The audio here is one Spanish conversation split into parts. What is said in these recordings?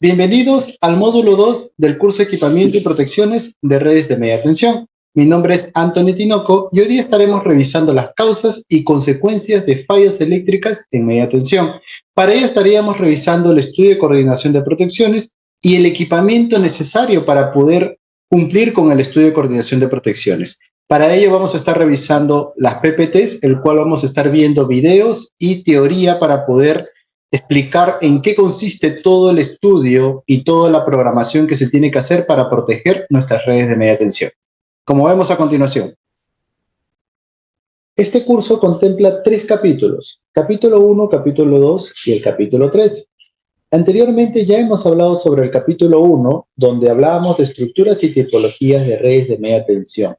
Bienvenidos al módulo 2 del curso Equipamiento y Protecciones de Redes de Media Tensión. Mi nombre es Anthony Tinoco y hoy día estaremos revisando las causas y consecuencias de fallas eléctricas en media tensión. Para ello estaríamos revisando el estudio de coordinación de protecciones y el equipamiento necesario para poder cumplir con el estudio de coordinación de protecciones. Para ello vamos a estar revisando las PPTs, el cual vamos a estar viendo videos y teoría para poder explicar en qué consiste todo el estudio y toda la programación que se tiene que hacer para proteger nuestras redes de media tensión. Como vemos a continuación. Este curso contempla 3 capítulos, capítulo 1, capítulo 2 y el capítulo 3. Anteriormente ya hemos hablado sobre el capítulo 1, donde hablábamos de estructuras y tipologías de redes de media tensión.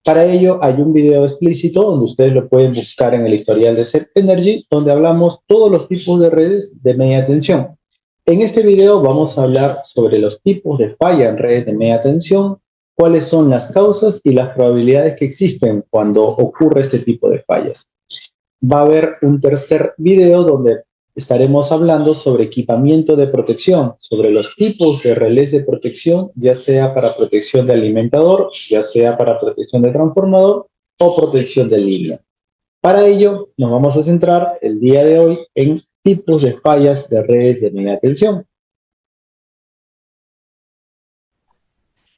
Para ello hay un video explícito donde ustedes lo pueden buscar en el historial de CEP Energy, donde hablamos todos los tipos de redes de media tensión. En este video vamos a hablar sobre los tipos de falla en redes de media tensión, cuáles son las causas y las probabilidades que existen cuando ocurre este tipo de fallas. Va a haber un tercer video donde estaremos hablando sobre equipamiento de protección, sobre los tipos de relés de protección, ya sea para protección de alimentador, ya sea para protección de transformador o protección de línea. Para ello, nos vamos a centrar el día de hoy en tipos de fallas de redes de media tensión.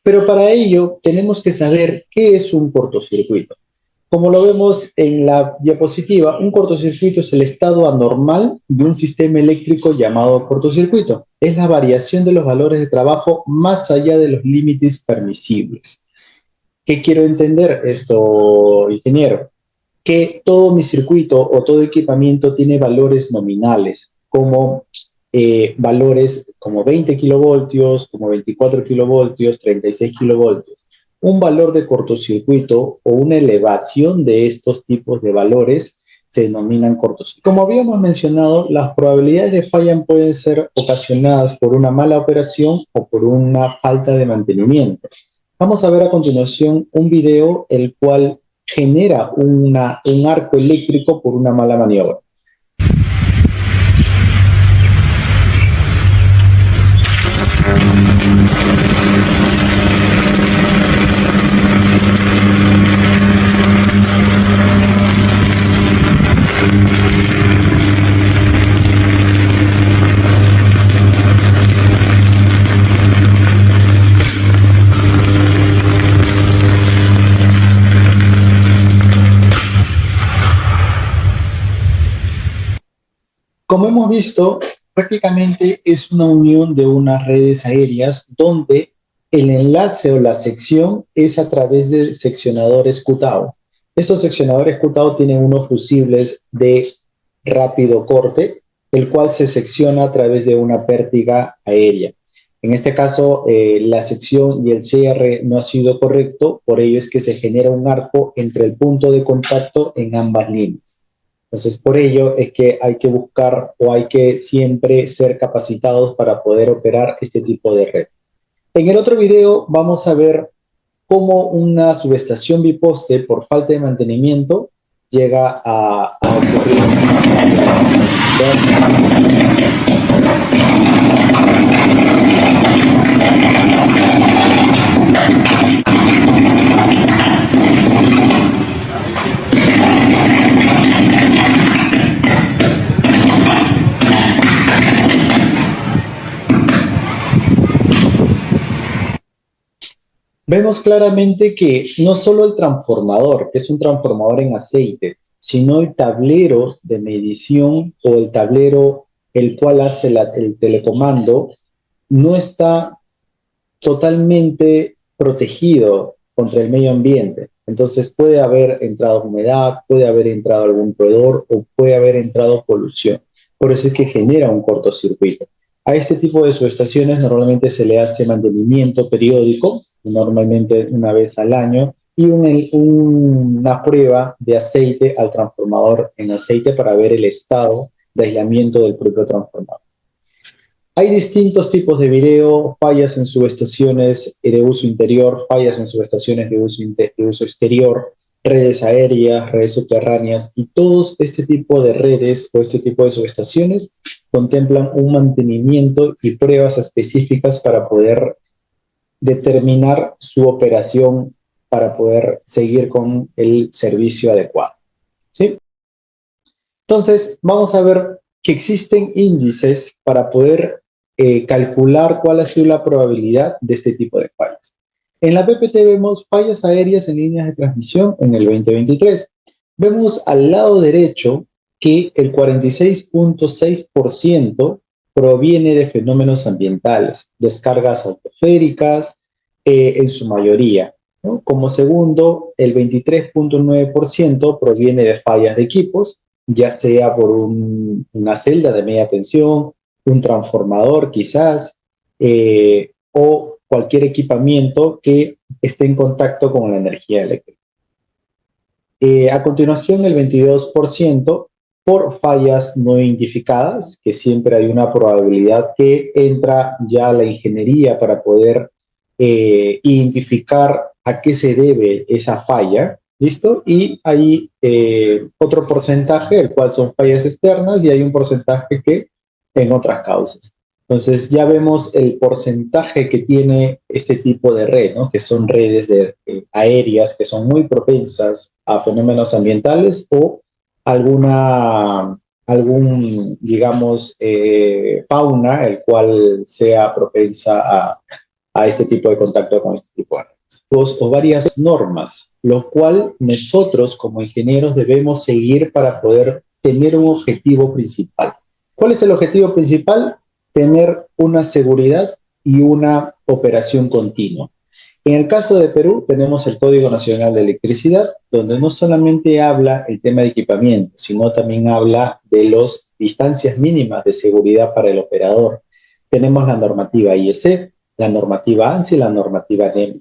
Pero para ello, tenemos que saber qué es un cortocircuito. Como lo vemos en la diapositiva, un cortocircuito es el estado anormal de un sistema eléctrico llamado cortocircuito. Es la variación de los valores de trabajo más allá de los límites permisibles. ¿Qué quiero entender esto, ingeniero? Que todo mi circuito o todo equipamiento tiene valores nominales, como valores como 20 kilovoltios, como 24 kilovoltios, 36 kilovoltios. Un valor de cortocircuito o una elevación de estos tipos de valores se denominan cortocircuitos. Como habíamos mencionado, las probabilidades de falla pueden ser ocasionadas por una mala operación o por una falta de mantenimiento. Vamos a ver a continuación un video el cual genera un arco eléctrico por una mala maniobra. Como hemos visto, prácticamente es una unión de unas redes aéreas donde el enlace o la sección es a través de seccionadores Q-TAU. Estos seccionadores Q-TAU tienen unos fusibles de rápido corte, el cual se secciona a través de una pértiga aérea. En este caso, la sección y el cierre no ha sido correcto, por ello es que se genera un arco entre el punto de contacto en ambas líneas. Entonces, por ello es que hay que buscar o hay que siempre ser capacitados para poder operar este tipo de red. En el otro video vamos a ver cómo una subestación biposte por falta de mantenimiento llega a ocurrir. Vemos claramente que no solo el transformador, que es un transformador en aceite, sino el tablero de medición o el tablero el cual hace el telecomando, no está totalmente protegido contra el medio ambiente. Entonces puede haber entrado humedad, puede haber entrado algún roedor o puede haber entrado polución. Por eso es que genera un cortocircuito. A este tipo de subestaciones normalmente se le hace mantenimiento periódico, normalmente una vez al año, y una prueba de aceite al transformador en aceite para ver el estado de aislamiento del propio transformador. Hay distintos tipos de video, fallas en subestaciones de uso interior, fallas en subestaciones de uso exterior, redes aéreas, redes subterráneas, y todo este tipo de redes o este tipo de subestaciones contemplan un mantenimiento y pruebas específicas para poder determinar su operación para poder seguir con el servicio adecuado, ¿sí? Entonces, vamos a ver que existen índices para poder calcular cuál ha sido la probabilidad de este tipo de fallas. En la PPT vemos fallas aéreas en líneas de transmisión en el 2023. Vemos al lado derecho que el 46.6% proviene de fenómenos ambientales, descargas atmosféricas, en su mayoría, ¿no? Como segundo, el 23.9% proviene de fallas de equipos, ya sea por una celda de media tensión, un transformador quizás, o cualquier equipamiento que esté en contacto con la energía eléctrica. A continuación, el 22% por fallas no identificadas, que siempre hay una probabilidad que entra ya la ingeniería para poder identificar a qué se debe esa falla, ¿listo? Y hay otro porcentaje, el cual son fallas externas, y hay un porcentaje que en otras causas. Entonces ya vemos el porcentaje que tiene este tipo de red, ¿no? Que son redes aéreas que son muy propensas a fenómenos ambientales o digamos, fauna, el cual sea propensa a este tipo de contacto con este tipo de redes. O varias normas, lo cual nosotros como ingenieros debemos seguir para poder tener un objetivo principal. ¿Cuál es el objetivo principal? Tener una seguridad y una operación continua. En el caso de Perú tenemos el Código Nacional de Electricidad, donde no solamente habla el tema de equipamiento, sino también habla de las distancias mínimas de seguridad para el operador. Tenemos la normativa IEC, la normativa ANSI y la normativa NEM.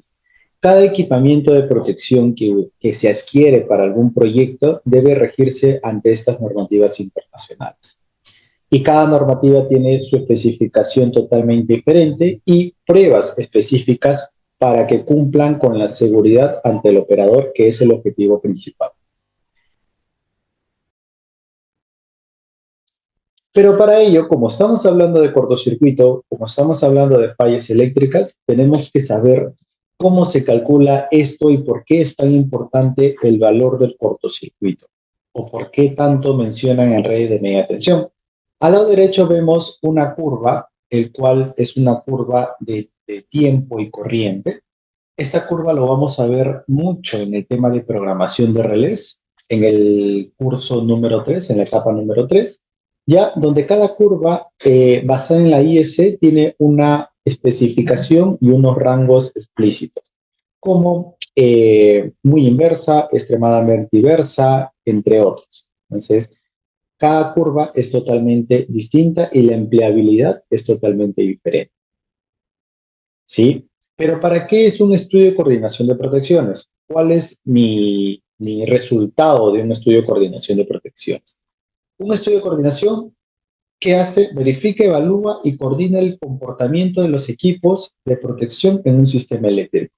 Cada equipamiento de protección que se adquiere para algún proyecto debe regirse ante estas normativas internacionales. Y cada normativa tiene su especificación totalmente diferente y pruebas específicas para que cumplan con la seguridad ante el operador, que es el objetivo principal. Pero para ello, como estamos hablando de cortocircuito, como estamos hablando de fallas eléctricas, tenemos que saber cómo se calcula esto y por qué es tan importante el valor del cortocircuito, o por qué tanto mencionan en redes de media tensión. Al lado derecho vemos una curva, el cual es una curva de tiempo y corriente. Esta curva lo vamos a ver mucho en el tema de programación de relés, en el curso número 3, en la etapa número 3, ya donde cada curva basada en la IEC tiene una especificación y unos rangos explícitos, como muy inversa, extremadamente diversa, entre otros. Entonces, cada curva es totalmente distinta y la empleabilidad es totalmente diferente. ¿Sí? Pero ¿para qué es un estudio de coordinación de protecciones? ¿Cuál es mi resultado de un estudio de coordinación de protecciones? Un estudio de coordinación que hace, verifica, evalúa y coordina el comportamiento de los equipos de protección en un sistema eléctrico.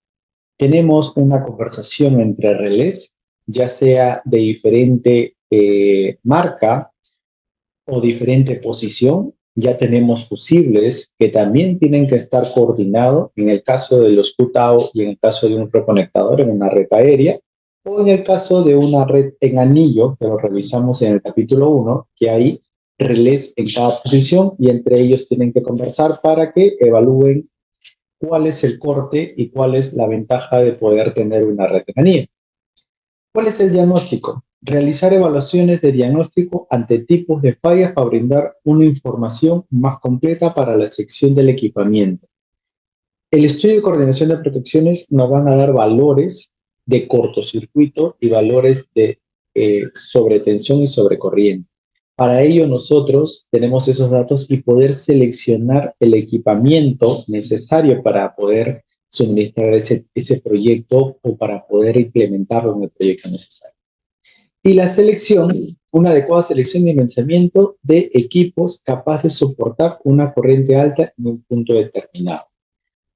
Tenemos una conversación entre relés, ya sea de diferente marca o diferente posición. Ya tenemos fusibles que también tienen que estar coordinados en el caso de los QTAO y en el caso de un reconectador en una red aérea, o en el caso de una red en anillo, que lo revisamos en el capítulo 1, que hay relés en cada posición y entre ellos tienen que conversar para que evalúen cuál es el corte y cuál es la ventaja de poder tener una red en anillo. ¿Cuál es el diagnóstico? Realizar evaluaciones de diagnóstico ante tipos de fallas para brindar una información más completa para la sección del equipamiento. El estudio de coordinación de protecciones nos van a dar valores de cortocircuito y valores de sobretensión y sobrecorriente. Para ello nosotros tenemos esos datos y poder seleccionar el equipamiento necesario para poder suministrar ese proyecto o para poder implementarlo en el proyecto necesario. Y la selección, una adecuada selección y dimensionamiento de equipos capaces de soportar una corriente alta en un punto determinado.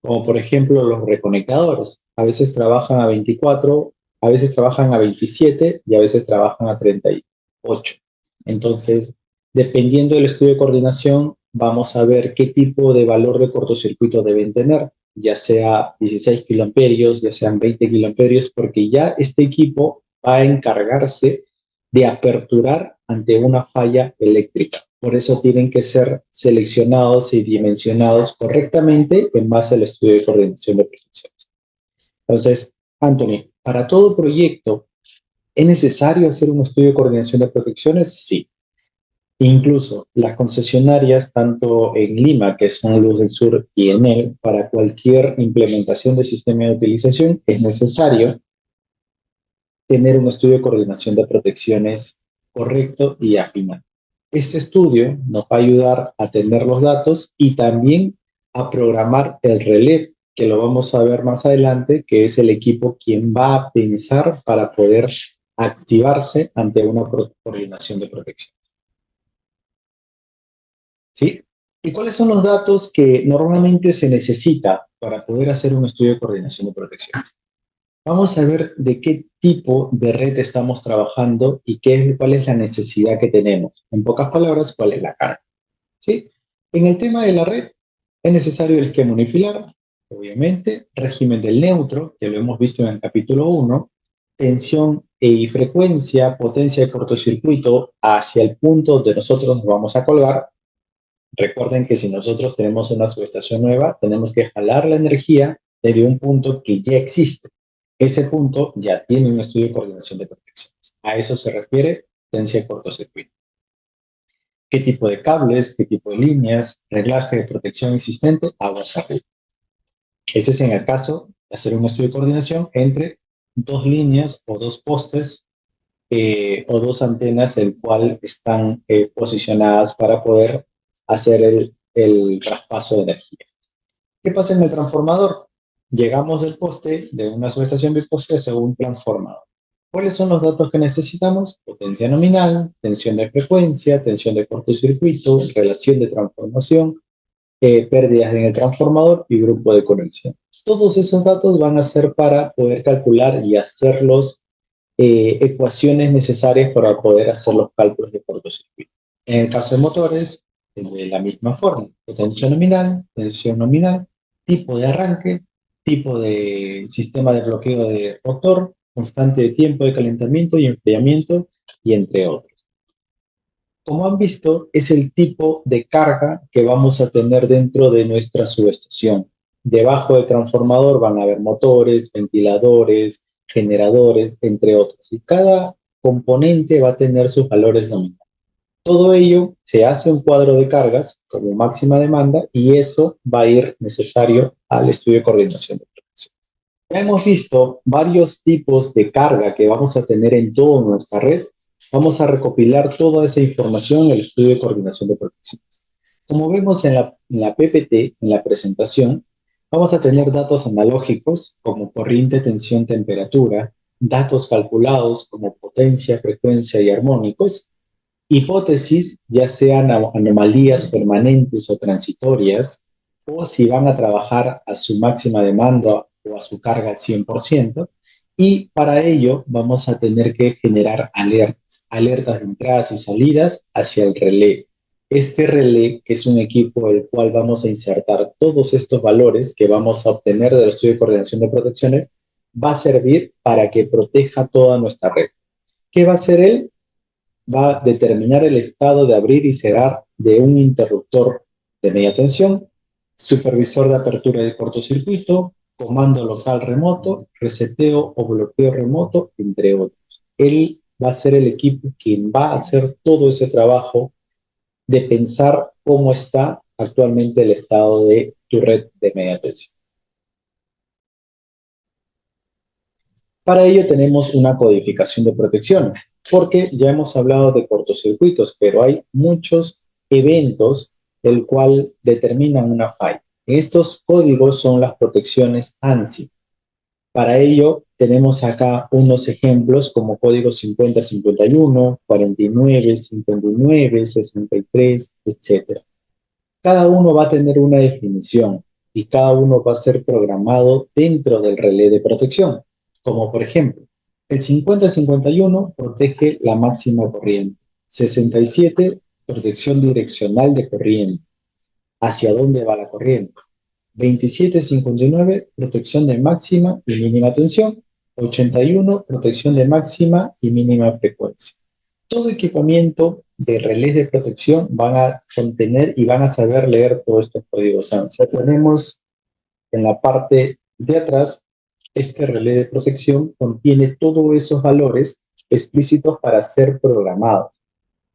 Como por ejemplo los reconectadores. A veces trabajan a 24, a veces trabajan a 27 y a veces trabajan a 38. Entonces, Dependiendo del estudio de coordinación, vamos a ver qué tipo de valor de cortocircuito deben tener, ya sea 16 kiloamperios, ya sean 20 kiloamperios, porque ya este equipo va a encargarse de aperturar ante una falla eléctrica. Por eso tienen que ser seleccionados y dimensionados correctamente en base al estudio de coordinación de protecciones. Entonces, Anthony, para todo proyecto, ¿es necesario hacer un estudio de coordinación de protecciones? Sí. Incluso las concesionarias, tanto en Lima, que son Luz del Sur, y Enel, para cualquier implementación de sistema de utilización, es necesario tener un estudio de coordinación de protecciones correcto y afinado. Este estudio nos va a ayudar a tener los datos y también a programar el relé, que lo vamos a ver más adelante, que es el equipo quien va a pensar para poder activarse ante una coordinación de protección. ¿Sí? ¿Y cuáles son los datos que normalmente se necesita para poder hacer un estudio de coordinación de protecciones? Vamos a ver de qué tipo de red estamos trabajando y cuál es la necesidad que tenemos. En pocas palabras, cuál es la carga. ¿Sí? En el tema de la red, es necesario el esquema unifilar, obviamente, régimen del neutro, que lo hemos visto en el capítulo 1, tensión y frecuencia, potencia de cortocircuito hacia el punto donde nosotros nos vamos a colgar. Recuerden que si nosotros tenemos una subestación nueva, tenemos que jalar la energía desde un punto que ya existe. Ese punto ya tiene un estudio de coordinación de protecciones. A eso se refiere potencia de cortocircuito. ¿Qué tipo de cables, qué tipo de líneas, reglaje de protección existente, aguas arriba? Ese es en el caso de hacer un estudio de coordinación entre dos líneas o dos postes o dos antenas, el cual están posicionadas para poder hacer el traspaso de energía. ¿Qué pasa en el transformador? Llegamos del poste, de una subestación biposte hacia un transformador. ¿Cuáles son los datos que necesitamos? Potencia nominal, tensión de frecuencia, tensión de cortocircuito, relación de transformación, pérdidas en el transformador y grupo de conexión. Todos esos datos van a ser para poder calcular y hacer los ecuaciones necesarias para poder hacer los cálculos de cortocircuito. En el caso de motores, de la misma forma, potencia nominal, tensión nominal, tipo de arranque, tipo de sistema de bloqueo de rotor, constante de tiempo de calentamiento y enfriamiento, y entre otros. Como han visto, es el tipo de carga que vamos a tener dentro de nuestra subestación. Debajo del transformador van a haber motores, ventiladores, generadores, entre otros. Y cada componente va a tener sus valores nominales. Todo ello se hace un cuadro de cargas como máxima demanda y eso va a ir necesario al estudio de coordinación de protección. Ya hemos visto varios tipos de carga que vamos a tener en toda nuestra red. Vamos a recopilar toda esa información en el estudio de coordinación de protecciones. Como vemos en la PPT, en la presentación, vamos a tener datos analógicos como corriente, tensión, temperatura, datos calculados como potencia, frecuencia y armónicos, hipótesis, ya sean anomalías permanentes o transitorias, o si van a trabajar a su máxima demanda o a su carga al 100%, y para ello vamos a tener que generar alertas de entradas y salidas hacia el relé. Este relé, que es un equipo el cual vamos a insertar todos estos valores que vamos a obtener del estudio de coordinación de protecciones, va a servir para que proteja toda nuestra red. ¿Qué va a hacer él? Va a determinar el estado de abrir y cerrar de un interruptor de media tensión, supervisor de apertura de cortocircuito, comando local remoto, reseteo o bloqueo remoto, entre otros. Él va a ser el equipo quien va a hacer todo ese trabajo de pensar cómo está actualmente el estado de tu red de media tensión. Para ello tenemos una codificación de protecciones, porque ya hemos hablado de cortocircuitos, pero hay muchos eventos el cual determinan una falla. Estos códigos son las protecciones ANSI. Para ello tenemos acá unos ejemplos como código 5051, 49, 59, 63, etc. Cada uno va a tener una definición y cada uno va a ser programado dentro del relé de protección. Como por ejemplo, el 5051 protege la máxima corriente, 67 protección direccional de corriente. ¿Hacia dónde va la corriente? 2759, protección de máxima y mínima tensión. 81, protección de máxima y mínima frecuencia. Todo equipamiento de relés de protección van a contener y van a saber leer todos estos códigos ANSI. Tenemos en la parte de atrás, este relé de protección contiene todos esos valores explícitos para ser programados.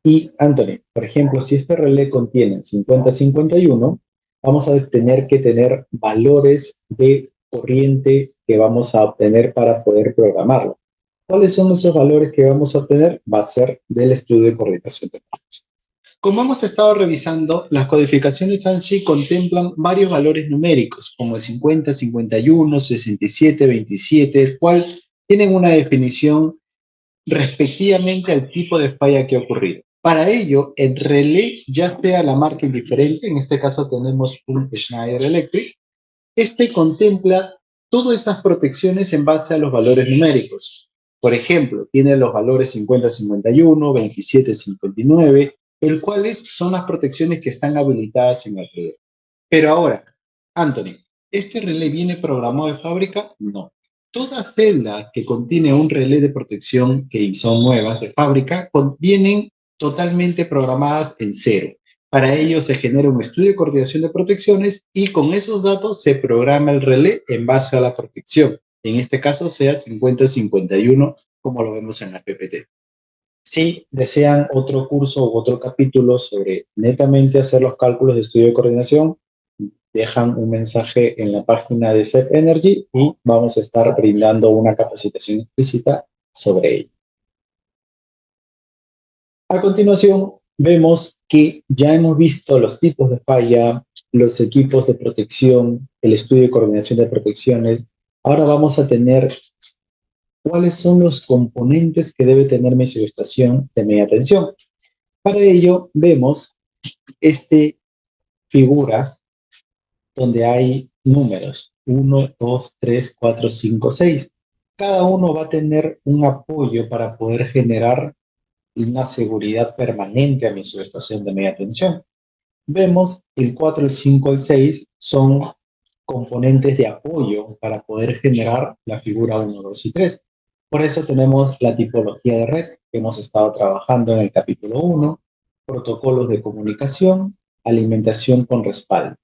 Y, Anthony, por ejemplo, si este relé contiene 50-51, vamos a tener que tener valores de corriente que vamos a obtener para poder programarlo. ¿Cuáles son esos valores que vamos a obtener? Va a ser del estudio de coordinación de protección. Como hemos estado revisando, las codificaciones ANSI contemplan varios valores numéricos, como el 50, 51, 67, 27, el cual tienen una definición respectivamente al tipo de falla que ha ocurrido. Para ello, el relé, ya sea la marca indiferente, en este caso tenemos un Schneider Electric, este contempla todas esas protecciones en base a los valores numéricos. Por ejemplo, tiene los valores 50-51, 27-59, el cuales son las protecciones que están habilitadas en el relé. Pero ahora, Anthony, ¿este relé viene programado de fábrica? No. Toda celda que contiene un relé de protección que son nuevas de fábrica vienen totalmente programadas en cero. Para ello se genera un estudio de coordinación de protecciones y con esos datos se programa el relé en base a la protección. En este caso sea 50-51, como lo vemos en la PPT. Si desean otro curso u otro capítulo sobre netamente hacer los cálculos de estudio de coordinación, dejan un mensaje en la página de Set Energy y vamos a estar brindando una capacitación explícita sobre ello. A continuación, vemos que ya hemos visto los tipos de falla, los equipos de protección, el estudio de coordinación de protecciones. Ahora vamos a tener cuáles son los componentes que debe tener mi subestación de media tensión. Para ello, vemos esta figura donde hay números 1, 2, 3, 4, 5, 6. Cada uno va a tener un apoyo para poder generar una seguridad permanente a mi subestación de media tensión. Vemos el 4, el 5, el 6 son componentes de apoyo para poder generar la figura 1, 2 y 3. Por eso tenemos la tipología de red que hemos estado trabajando en el capítulo 1, protocolos de comunicación, alimentación con respaldo.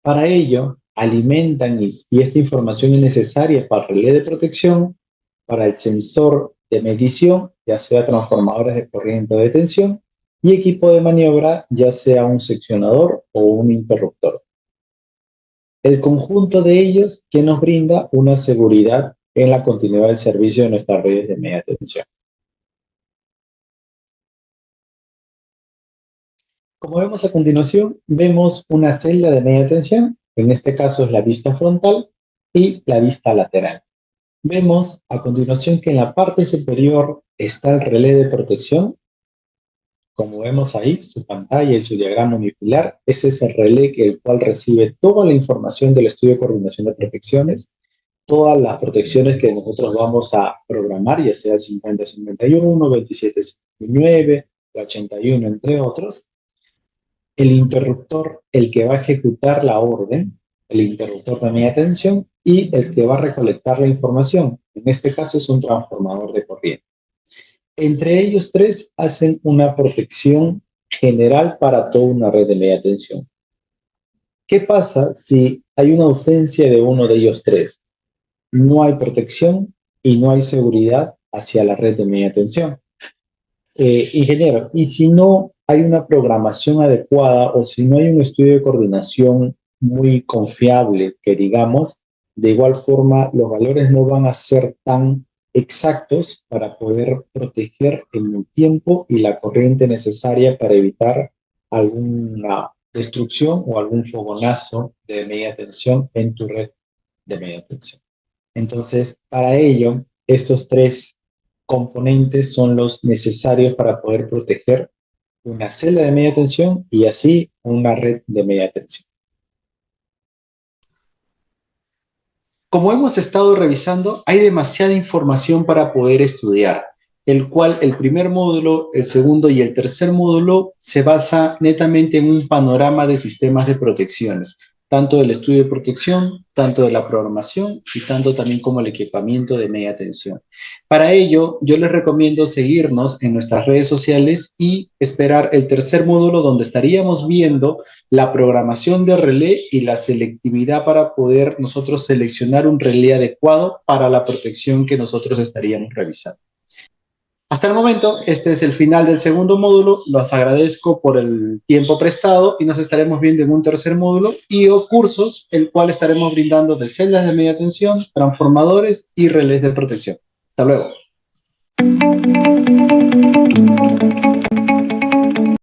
Para ello, alimentan y esta información es necesaria para el relé de protección, para el sensor de medición, ya sea transformadores de corriente o de tensión, y equipo de maniobra, ya sea un seccionador o un interruptor. El conjunto de ellos que nos brinda una seguridad en la continuidad del servicio de nuestras redes de media tensión. Como vemos a continuación, vemos una celda de media tensión, en este caso es la vista frontal y la vista lateral. Vemos a continuación que en la parte superior está el relé de protección. Como vemos ahí, su pantalla y su diagrama unifilar, ese es el relé el cual recibe toda la información del estudio de coordinación de protecciones, todas las protecciones que nosotros vamos a programar, ya sea 50-51, 27-59, 81, entre otros. El interruptor, el que va a ejecutar la orden, el interruptor de media tensión, y el que va a recolectar la información. En este caso es un transformador de corriente. Entre ellos tres hacen una protección general para toda una red de media tensión. ¿Qué pasa si hay una ausencia de uno de ellos tres? No hay protección y no hay seguridad hacia la red de media tensión. Ingeniero, y si no hay una programación adecuada o si no hay un estudio de coordinación muy confiable, que digamos, de igual forma los valores no van a ser tan exactos para poder proteger en el tiempo y la corriente necesaria para evitar alguna destrucción o algún fogonazo de media tensión en tu red de media tensión. Entonces, para ello, estos tres componentes son los necesarios para poder proteger una celda de media tensión y así una red de media tensión. Como hemos estado revisando, hay demasiada información para poder estudiar. el cual el primer módulo, el segundo y el tercer módulo se basa netamente en un panorama de sistemas de protecciones, tanto del estudio de protección, tanto de la programación y tanto también como el equipamiento de media tensión. Para ello, yo les recomiendo seguirnos en nuestras redes sociales y esperar el tercer módulo donde estaríamos viendo la programación de relé y la selectividad para poder nosotros seleccionar un relé adecuado para la protección que nosotros estaríamos revisando. Hasta el momento, este es el final del segundo módulo. Los agradezco por el tiempo prestado y nos estaremos viendo en un tercer módulo y o cursos, el cual estaremos brindando de celdas de media tensión, transformadores y relés de protección. Hasta luego.